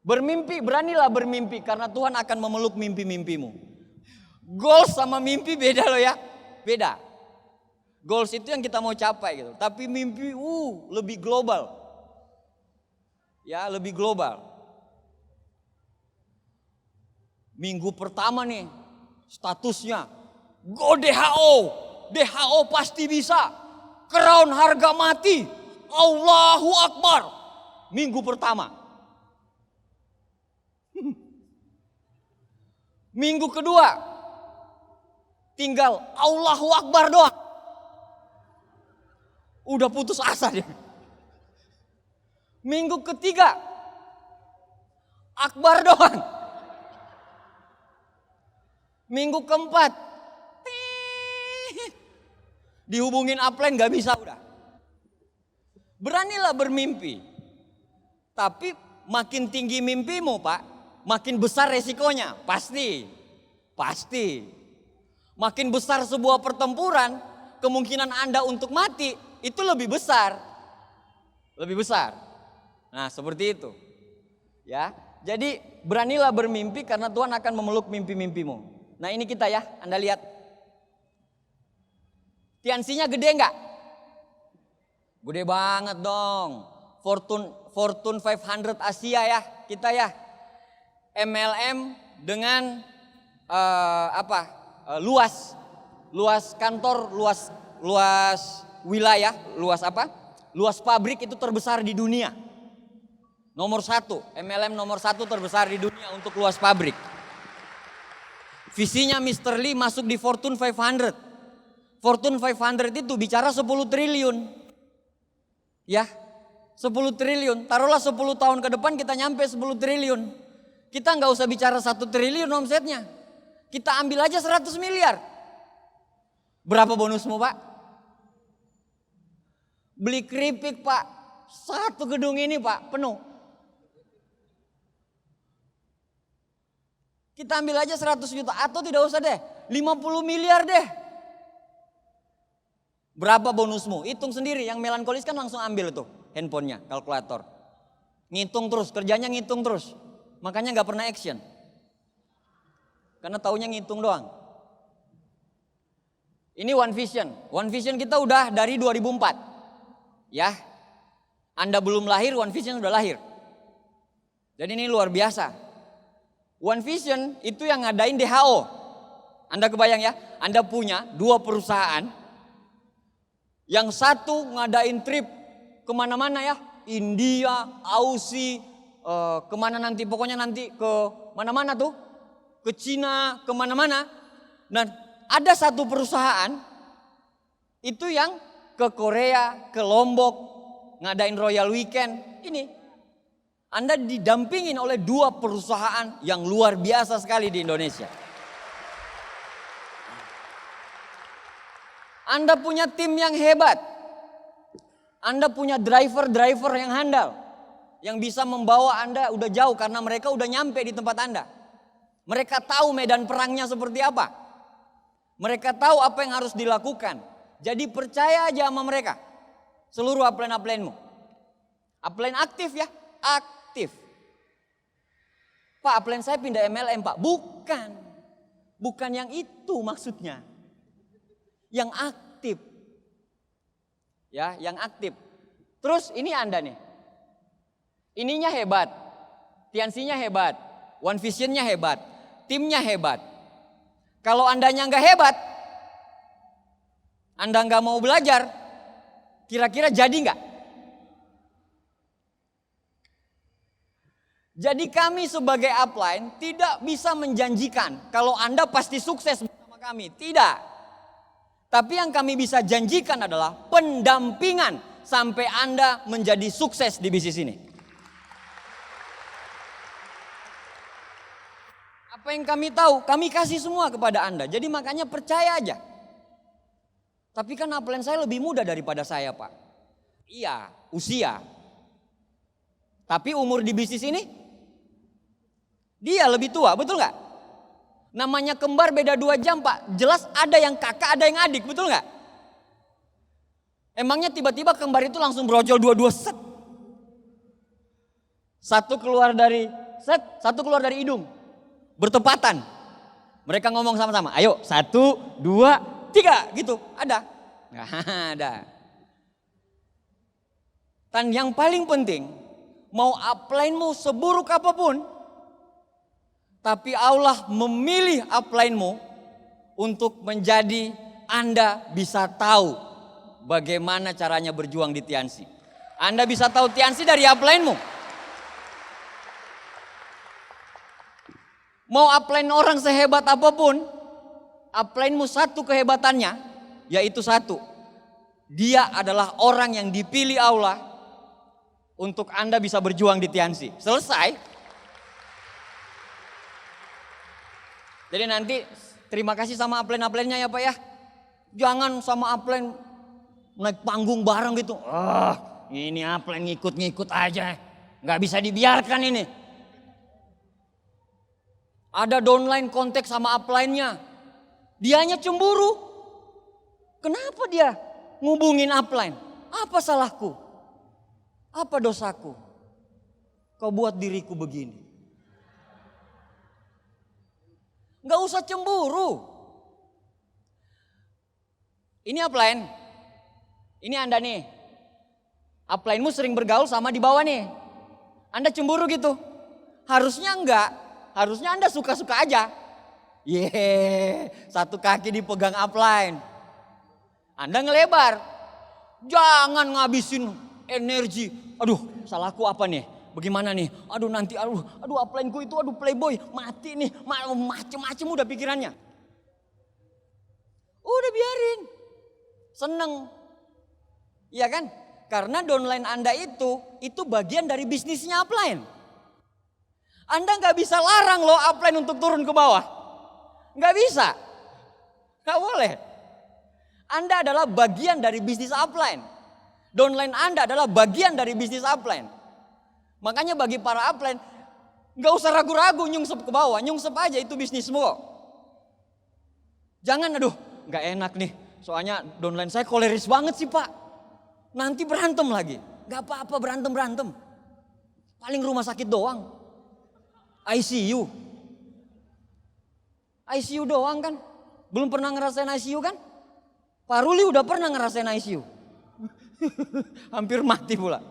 B: Bermimpi, beranilah bermimpi karena Tuhan akan memeluk mimpi-mimpimu. Goals sama mimpi beda loh ya. Beda. Goals itu yang kita mau capai gitu. Tapi mimpi lebih global. Ya, lebih global. Minggu pertama nih statusnya go DHO. DHO pasti bisa. Crown harga mati. Allahu Akbar. Minggu pertama. Minggu kedua tinggal Allahu Akbar doang. Udah putus asa dia. Minggu ketiga Akbar doang. Minggu keempat dihubungin upline gak bisa udah. Beranilah bermimpi. Tapi makin tinggi mimpimu Pak, makin besar resikonya. Pasti. Makin besar sebuah pertempuran, kemungkinan Anda untuk mati itu lebih besar. Lebih besar. Nah seperti itu. Ya, jadi beranilah bermimpi karena Tuhan akan memeluk mimpi-mimpimu. Nah ini kita ya, Anda lihat. Tiansinya gede enggak? Gede banget dong. Fortune 500 Asia ya, kita ya. MLM dengan luas kantor, luas wilayah, luas pabrik itu terbesar di dunia. Nomor 1, MLM nomor 1 terbesar di dunia untuk luas pabrik. Visinya Mr. Lee masuk di Fortune 500. Fortune 500 itu bicara 10 triliun. Ya, 10 triliun. Taruhlah 10 tahun ke depan kita nyampe 10 triliun. Kita nggak usah bicara 1 triliun omsetnya. Kita ambil aja 100 miliar. Berapa bonusmu Pak? Beli keripik Pak. 1 gedung ini Pak penuh. Kita ambil aja 100 juta atau tidak usah deh. 50 miliar deh. Berapa bonusmu? Hitung sendiri. Yang melankolis kan langsung ambil tuh handphonenya, kalkulator. Ngitung terus, kerjanya ngitung terus. Makanya gak pernah action. Karena taunya ngitung doang. Ini One Vision. One Vision kita udah dari 2004. Ya. Anda belum lahir, One Vision sudah lahir. Jadi ini luar biasa. One Vision itu yang ngadain WHO. Anda kebayang ya, Anda punya 2 perusahaan. Yang satu ngadain trip kemana-mana ya. India, Aussie, kemana nanti, pokoknya nanti ke mana-mana tuh. Ke Cina, kemana-mana. Dan ada satu perusahaan itu yang ke Korea, ke Lombok, ngadain Royal Weekend. Ini Anda didampingin oleh 2 perusahaan yang luar biasa sekali di Indonesia. Anda punya tim yang hebat. Anda punya driver-driver yang handal. Yang bisa membawa Anda udah jauh karena mereka udah nyampe di tempat Anda. Mereka tahu medan perangnya seperti apa. Mereka tahu apa yang harus dilakukan. Jadi percaya aja sama mereka. Seluruh upline-upline-mu. Upline aktif ya, aktif. Pak, upline saya pindah MLM Pak. Bukan. Bukan yang itu maksudnya. Yang aktif. Ya, yang aktif. Terus ini Anda nih. Ininya hebat. Tiansinya hebat. One Visionnya hebat. Timnya hebat. Kalau Andanya nggak hebat, Anda nggak mau belajar, kira-kira jadi nggak? Jadi kami sebagai upline tidak bisa menjanjikan kalau Anda pasti sukses bersama kami. Tidak. Tapi yang kami bisa janjikan adalah pendampingan sampai Anda menjadi sukses di bisnis ini. Apa yang kami tahu, kami kasih semua kepada Anda. Jadi makanya percaya aja. Tapi kan upline saya lebih muda daripada saya Pak. Iya, usia. Tapi umur di bisnis ini, dia lebih tua, betul nggak? Namanya kembar beda 2 jam Pak. Jelas ada yang kakak, ada yang adik, betul nggak? Emangnya tiba-tiba kembar itu langsung brojol dua-dua set. Satu keluar dari set, satu keluar dari hidung. Bertepatan. Mereka ngomong sama-sama, ayo 1, 2, 3 gitu. Ada? Nggak ada. Dan yang paling penting, mau upline-mu seburuk apapun, tapi Allah memilih upline-mu untuk menjadi Anda bisa tahu bagaimana caranya berjuang di Tiansi. Anda bisa tahu Tiansi dari upline-mu. Mau upline orang sehebat apapun, upline-mu satu kehebatannya, yaitu satu. Dia adalah orang yang dipilih Allah untuk Anda bisa berjuang di Tiansi. Selesai. Jadi nanti terima kasih sama upline-upline-nya ya Pak ya. Jangan sama upline naik panggung bareng gitu. Ini upline ngikut-ngikut aja. Nggak bisa dibiarkan ini. Ada downline kontak sama upline-nya. Dianya cemburu. Kenapa dia ngubungin upline? Apa salahku? Apa dosaku? Kau buat diriku begini. Nggak usah cemburu. Ini upline. Ini Anda nih. Upline-mu sering bergaul sama di bawah nih. Anda cemburu gitu. Harusnya enggak. Harusnya Anda suka-suka aja. Satu kaki dipegang upline. Anda ngelebar. Jangan ngabisin energi. Aduh, salahku apa nih? Bagaimana nih? Aduh nanti, aduh upline-ku itu, aduh playboy, mati nih, macem-macem udah pikirannya. Udah biarin, seneng, iya kan? Karena downline Anda itu bagian dari bisnisnya upline. Anda nggak bisa larang loh upline untuk turun ke bawah, nggak bisa, nggak boleh. Anda adalah bagian dari bisnis upline, downline Anda adalah bagian dari bisnis upline. Makanya bagi para upline, gak usah ragu-ragu nyungsep ke bawah, nyungsep aja itu bisnismu kok. Jangan aduh gak enak nih, soalnya downline saya koleris banget sih Pak. Nanti berantem lagi, gak apa-apa berantem. Paling rumah sakit doang, ICU. ICU doang kan, belum pernah ngerasain ICU kan? Pak Ruli udah pernah ngerasain ICU. Hampir mati pula.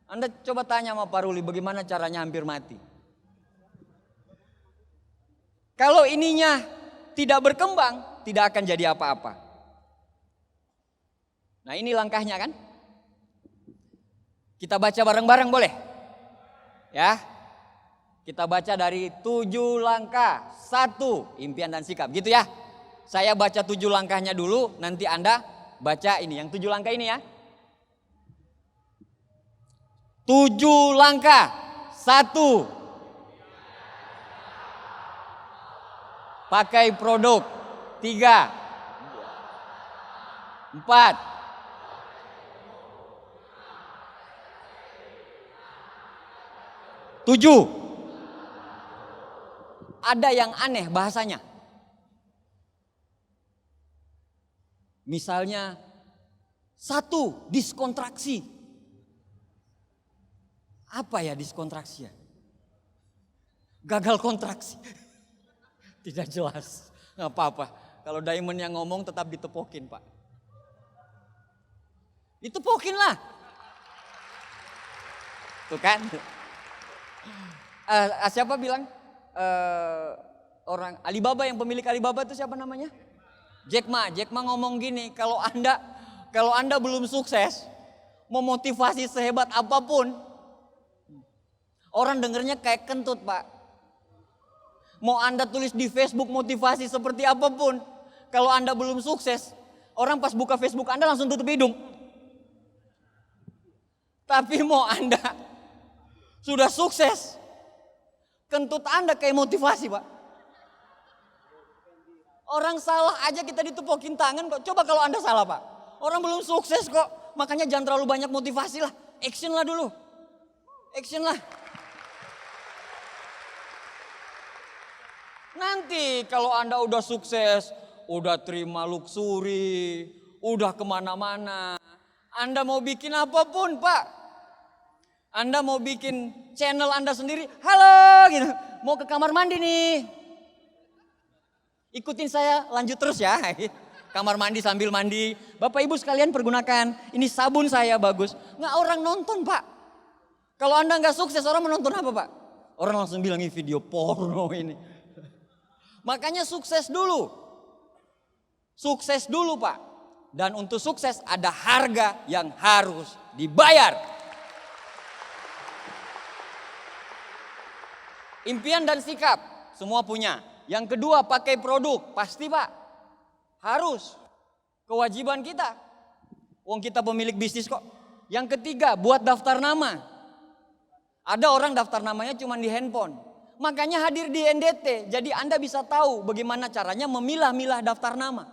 B: Anda coba tanya sama Pak Ruli bagaimana caranya hampir mati. Kalau ininya tidak berkembang, tidak akan jadi apa-apa. Nah ini langkahnya kan. Kita baca bareng-bareng boleh? Ya. Kita baca dari 7 langkah. 1, impian dan sikap. Gitu ya. Saya baca 7 langkahnya dulu, nanti Anda baca ini. Yang 7 langkah ini ya. 7 langkah. 1. Pakai produk. 3. 4. 7. Ada yang aneh bahasanya. Misalnya 1, diskontraksi. Apa ya diskontraksi ya? Gagal kontraksi. Tidak jelas. Nggak apa-apa. Kalau Diamond yang ngomong tetap ditepokin Pak. Ditepokin lah. Tuh kan. Siapa bilang? Orang Alibaba, yang pemilik Alibaba itu siapa namanya? Jack Ma ngomong gini, kalau Anda belum sukses, mau motivasi sehebat apapun, orang dengernya kayak kentut Pak. Mau Anda tulis di Facebook motivasi seperti apapun, kalau Anda belum sukses, orang pas buka Facebook Anda langsung tutup hidung. Tapi mau Anda sudah sukses, kentut Anda kayak motivasi Pak. Orang salah aja kita ditepokin tangan kok. Coba kalau Anda salah Pak. Orang belum sukses kok. Makanya jangan terlalu banyak motivasi lah. Action lah dulu. Action lah. Nanti kalau Anda udah sukses, udah terima luxury, udah kemana-mana. Anda mau bikin apapun Pak. Anda mau bikin channel Anda sendiri. Halo gitu. Mau ke kamar mandi nih. Ikutin saya lanjut terus ya. Kamar mandi sambil mandi. Bapak Ibu sekalian pergunakan. Ini sabun saya bagus. Nggak orang nonton Pak. Kalau Anda nggak sukses orang menonton apa Pak? Orang langsung bilang ini video porno ini. Makanya sukses dulu. Sukses dulu Pak. Dan untuk sukses ada harga yang harus dibayar. Impian dan sikap semua punya. Yang kedua pakai produk, pasti Pak. Harus. Kewajiban kita. Wong kita pemilik bisnis kok. Yang ketiga buat daftar nama. Ada orang daftar namanya cuma di handphone. Makanya hadir di NDT. Jadi Anda bisa tahu bagaimana caranya memilah-milah daftar nama.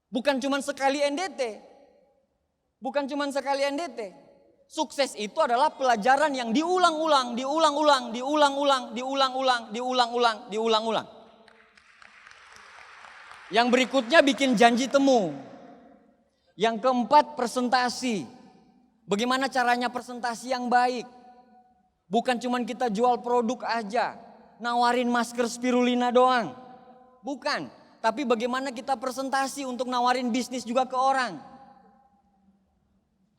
B: Bukan cuma sekali NDT. Bukan cuma sekali NDT. Sukses itu adalah pelajaran yang diulang-ulang. Yang berikutnya bikin janji temu. Yang keempat presentasi. Bagaimana caranya presentasi yang baik. Bukan cuma kita jual produk aja. Nawarin masker spirulina doang. Bukan. Tapi bagaimana kita presentasi untuk nawarin bisnis juga ke orang.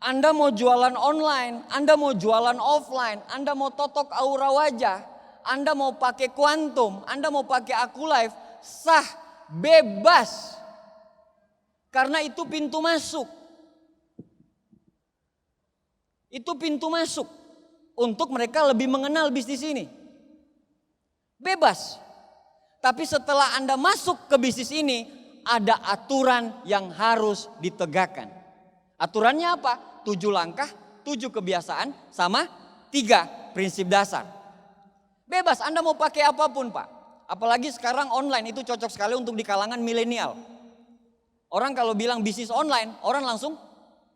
B: Anda mau jualan online, Anda mau jualan offline, Anda mau totok aura wajah, Anda mau pakai kuantum, Anda mau pakai aku live, sah, bebas. Karena itu pintu masuk. Itu pintu masuk untuk mereka lebih mengenal bisnis ini. Bebas. Tapi setelah Anda masuk ke bisnis ini, ada aturan yang harus ditegakkan. Aturannya apa? 7 langkah, 7 kebiasaan, sama 3 prinsip dasar. Bebas Anda mau pakai apapun Pak. Apalagi sekarang online itu cocok sekali untuk di kalangan milenial. Orang kalau bilang bisnis online, orang langsung,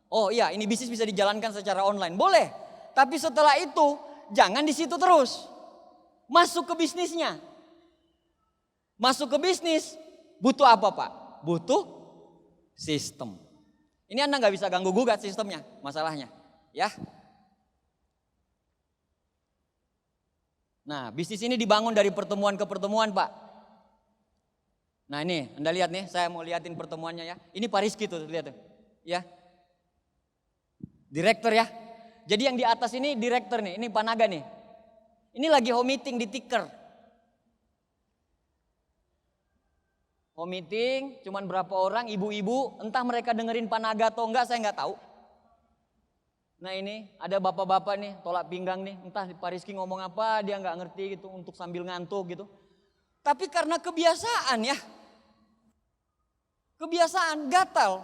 B: oh iya ini bisnis bisa dijalankan secara online. Boleh, tapi setelah itu jangan di situ terus. Masuk ke bisnisnya. Masuk ke bisnis, butuh apa Pak? Butuh sistem. Ini Anda nggak bisa ganggu gugat sistemnya, masalahnya, ya. Nah, bisnis ini dibangun dari pertemuan ke pertemuan, Pak. Nah ini, Anda lihat nih, saya mau liatin pertemuannya ya. Ini Pak Rizky tuh, lihat tuh, ya. Direktur ya. Jadi yang di atas ini direktur nih, ini Pak Naga nih. Ini lagi home meeting di tiker. Home meeting, cuman berapa orang, ibu-ibu, entah mereka dengerin Pak Naga atau enggak, saya nggak tahu. Nah ini ada bapak-bapak nih, tolak pinggang nih, entah Pak Rizky ngomong apa, dia nggak ngerti gitu, untuk sambil ngantuk gitu. Tapi karena kebiasaan ya, kebiasaan gatal,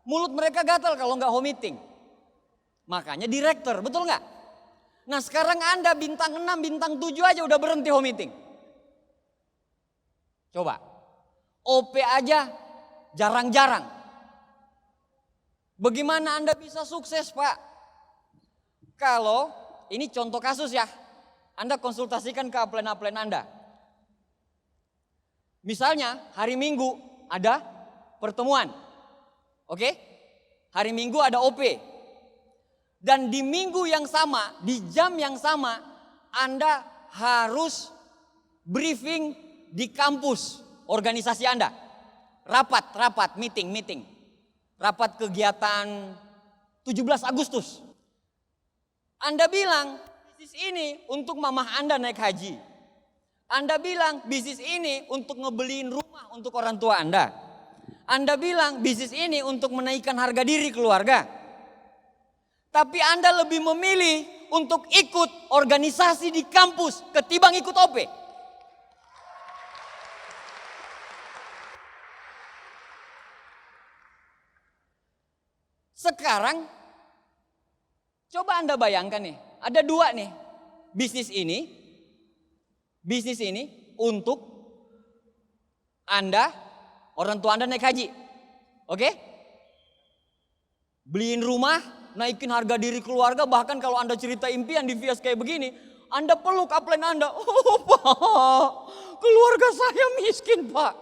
B: mulut mereka gatal kalau nggak home meeting. Makanya direktur, betul nggak? Nah sekarang Anda bintang 6, bintang 7 aja udah berhenti home meeting. Coba, OP aja jarang-jarang. Bagaimana Anda bisa sukses Pak? Kalau, ini contoh kasus ya, Anda konsultasikan ke upline-upline Anda. Misalnya hari Minggu ada pertemuan, oke? Hari Minggu ada OP. Dan di minggu yang sama, di jam yang sama, Anda harus briefing di kampus organisasi Anda. Rapat, meeting. Rapat kegiatan 17 Agustus. Anda bilang, bisnis ini untuk mamah Anda naik haji. Anda bilang, bisnis ini untuk ngebeliin rumah untuk orang tua Anda. Anda bilang, bisnis ini untuk menaikkan harga diri keluarga. Tapi Anda lebih memilih untuk ikut organisasi di kampus ketimbang ikut OP. Sekarang coba Anda bayangkan nih, ada dua nih. Bisnis ini untuk Anda, orang tua Anda naik haji. Oke? Beliin rumah, naikin harga diri keluarga, bahkan kalau Anda cerita impian di Vias kayak begini, Anda peluk upline Anda. Oh Pak, keluarga saya miskin Pak.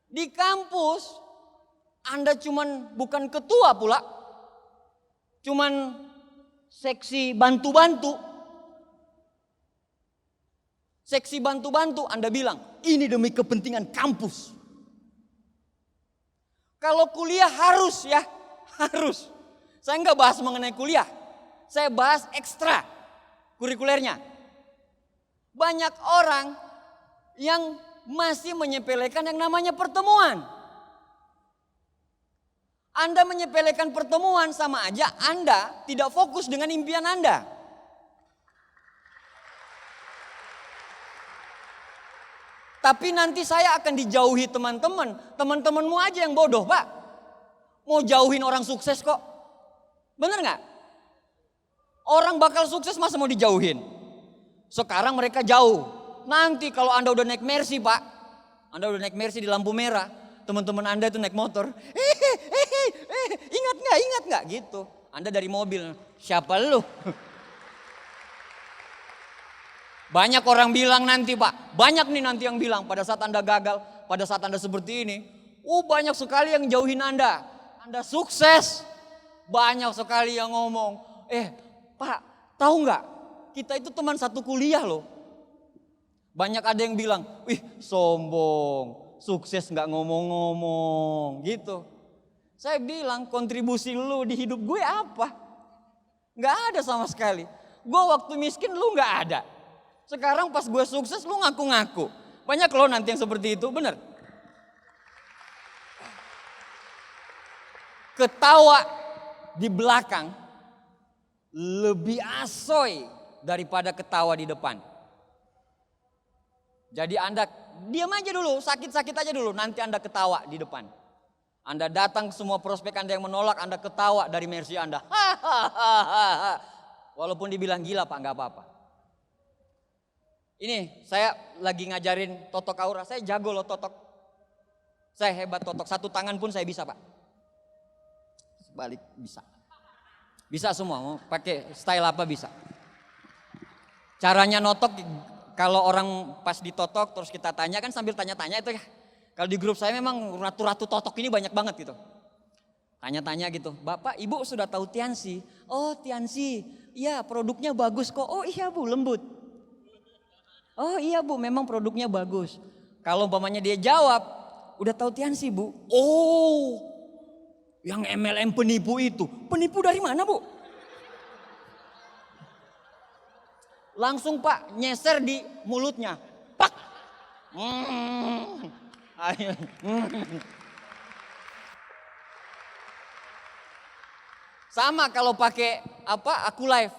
B: Di kampus, Anda cuman bukan ketua pula, cuman seksi bantu-bantu. Seksi bantu-bantu Anda bilang, ini demi kepentingan kampus. Kalau kuliah harus ya, harus. Saya nggak bahas mengenai kuliah, saya bahas ekstra kurikulernya. Banyak orang yang masih menyepelekan yang namanya pertemuan. Anda menyepelekan pertemuan sama aja Anda tidak fokus dengan impian Anda. Tapi nanti saya akan dijauhi teman-teman. Teman-temanmu aja yang bodoh Pak. Mau jauhin orang sukses kok. Bener gak? Orang bakal sukses masa mau dijauhin? Sekarang mereka jauh. Nanti kalau Anda udah naik Mercy Pak. Anda udah naik Mercy di lampu merah. Teman-teman Anda itu naik motor. Ingat gak? Gitu. Anda dari mobil. Siapa lu? Banyak orang bilang nanti Pak. Banyak nih nanti yang bilang pada saat Anda gagal. Pada saat Anda seperti ini. Banyak sekali yang jauhin Anda. Anda sukses. Banyak sekali yang ngomong. Pak tahu gak? Kita itu teman satu kuliah loh. Banyak ada yang bilang. Wih sombong. Sukses gak ngomong-ngomong. Gitu. Saya bilang kontribusi lu di hidup gue apa? Gak ada sama sekali. Gue waktu miskin lu gak ada. Sekarang pas gue sukses lu ngaku-ngaku. Banyak loh nanti yang seperti itu, bener. Ketawa di belakang lebih asoy daripada ketawa di depan. Jadi Anda diam aja dulu, sakit-sakit aja dulu, nanti Anda ketawa di depan. Anda datang ke semua prospek Anda yang menolak, Anda ketawa dari Mercy Anda. Walaupun dibilang gila Pak, gak apa-apa. Ini saya lagi ngajarin totok aura, saya jago loh totok. Saya hebat totok, satu tangan pun saya bisa Pak. Sebalik bisa. Bisa semua, mau pakai style apa bisa. Caranya notok, kalau orang pas ditotok terus kita tanya kan sambil tanya-tanya itu ya. Kalau di grup saya memang ratu-ratu totok ini banyak banget gitu. Tanya-tanya gitu, Bapak Ibu sudah tahu Tiansi? Oh Tiansi, iya produknya bagus kok. Oh iya Bu, lembut. Oh iya Bu, memang produknya bagus. Kalau umpamanya dia jawab, udah tahu Tiansi Bu? Oh, yang MLM penipu itu. Penipu dari mana Bu? langsung Pak nyeser di mulutnya. Pak. Ayo. Sama kalau pakai Aku Live.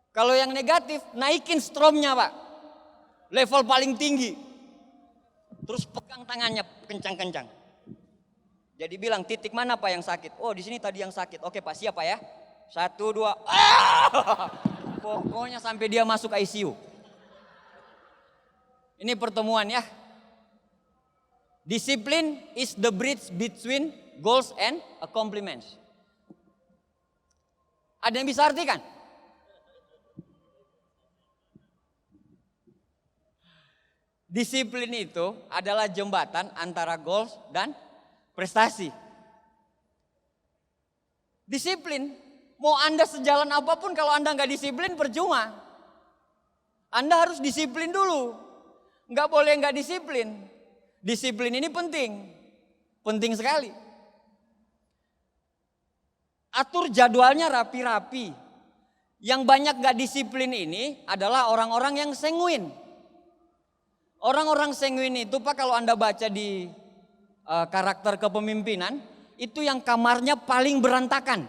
B: Kalau yang negatif, naikin stromnya Pak. Level paling tinggi. Terus pegang tangannya kencang-kencang. Jadi bilang titik mana Pak yang sakit? Oh di sini tadi yang sakit. Oke Pak, siap Pak ya. 1, 2. Pokoknya sampai dia masuk ICU. Ini pertemuan ya. Disiplin is the bridge between goals and accomplishments. Ada yang bisa artikan? Disiplin itu adalah jembatan antara goals dan prestasi. Disiplin, mau Anda sejalan apapun kalau Anda nggak disiplin percuma. Anda harus disiplin dulu. Nggak boleh nggak disiplin. Disiplin ini penting. Penting sekali. Atur jadwalnya rapi-rapi. Yang banyak nggak disiplin ini adalah orang-orang yang sanguin. Orang-orang sanguin itu Pak kalau Anda baca di karakter kepemimpinan, itu yang kamarnya paling berantakan.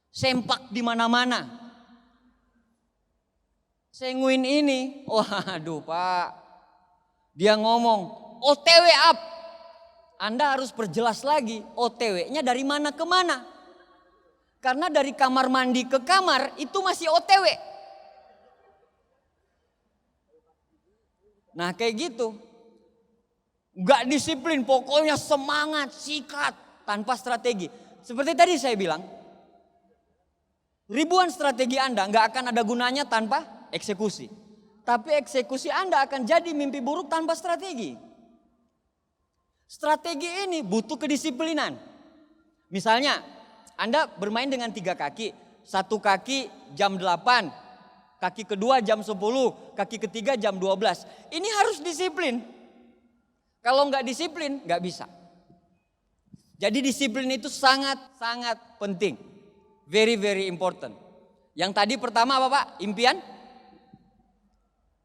B: Sempak di mana-mana. Sanguin ini, waduh Pak, dia ngomong OTW up. Anda harus perjelas lagi OTW-nya dari mana ke mana. Karena dari kamar mandi ke kamar itu masih OTW. Nah kayak gitu. Gak disiplin, pokoknya semangat, sikat, tanpa strategi. Seperti tadi saya bilang, ribuan strategi Anda gak akan ada gunanya tanpa eksekusi. Tapi eksekusi Anda akan jadi mimpi buruk tanpa strategi. Strategi ini butuh kedisiplinan. Misalnya, Anda bermain dengan 3 kaki. 1 kaki jam 8. Kaki kedua jam 10, kaki ketiga jam 12. Ini harus disiplin. Kalau nggak disiplin, nggak bisa. Jadi disiplin itu sangat-sangat penting. Very, very important. Yang tadi pertama apa Pak? Impian?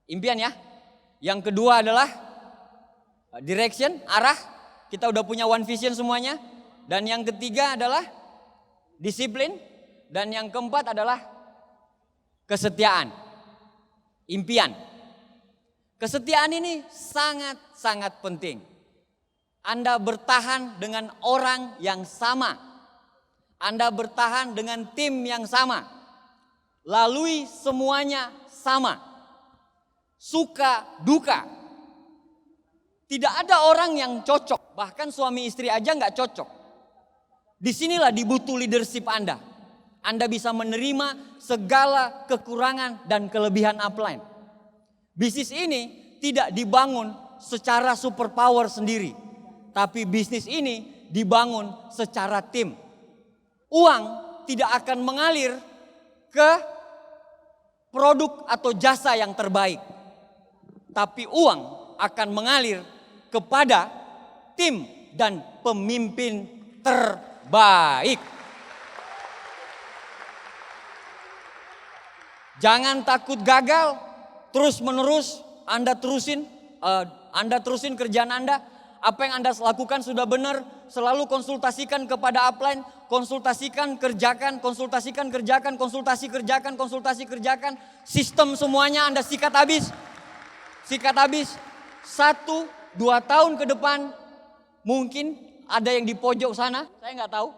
B: Impian ya. Yang kedua adalah direction, arah. Kita udah punya one vision semuanya. Dan yang ketiga adalah disiplin. Dan yang keempat adalah kesetiaan, impian. Kesetiaan ini sangat-sangat penting. Anda bertahan dengan orang yang sama. Anda bertahan dengan tim yang sama. Lalui semuanya sama. Suka, duka. Tidak ada orang yang cocok. Bahkan suami istri aja nggak cocok. Disinilah dibutuh leadership Anda. Anda bisa menerima segala kekurangan dan kelebihan upline. Bisnis ini tidak dibangun secara superpower sendiri. Tapi bisnis ini dibangun secara tim. Uang tidak akan mengalir ke produk atau jasa yang terbaik. Tapi uang akan mengalir kepada tim dan pemimpin terbaik. Jangan takut gagal, terus menerus Anda terusin kerjaan Anda. Apa yang Anda lakukan sudah benar, selalu konsultasikan kepada upline, konsultasikan, kerjakan, konsultasikan, kerjakan, konsultasi kerjakan, konsultasi kerjakan. Sistem semuanya Anda sikat habis. Sikat habis. 1-2 tahun ke depan mungkin ada yang di pojok sana, saya nggak tahu.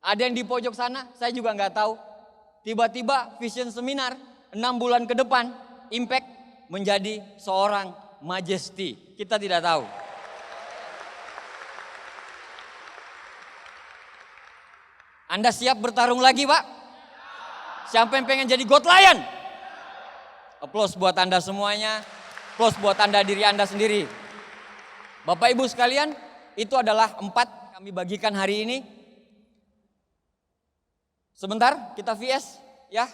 B: Ada yang di pojok sana, saya juga nggak tahu. Tiba-tiba vision seminar 6 bulan ke depan impact menjadi seorang majesty. Kita tidak tahu. Anda siap bertarung lagi Pak? Siapa yang pengen jadi God Lion? Applause buat Anda semuanya. Applause buat Anda diri Anda sendiri. Bapak Ibu sekalian, itu adalah 4 kami bagikan hari ini. Sebentar kita VS ya.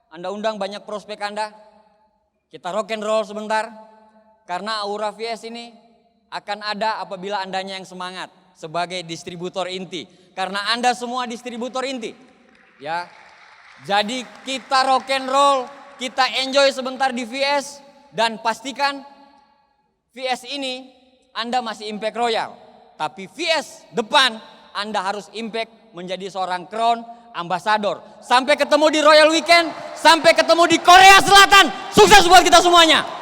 B: Anda undang banyak prospek Anda. Kita rock and roll sebentar. Karena aura VS ini akan ada apabila Andanya yang semangat sebagai distributor inti. Karena Anda semua distributor inti. Ya. Jadi kita rock and roll, kita enjoy sebentar di VS, dan pastikan VS ini Anda masih Impact Royal. Tapi VS depan Anda harus Impact menjadi seorang Crown Ambassador. Sampai ketemu di Royal Weekend, sampai ketemu di Korea Selatan. Sukses buat kita semuanya.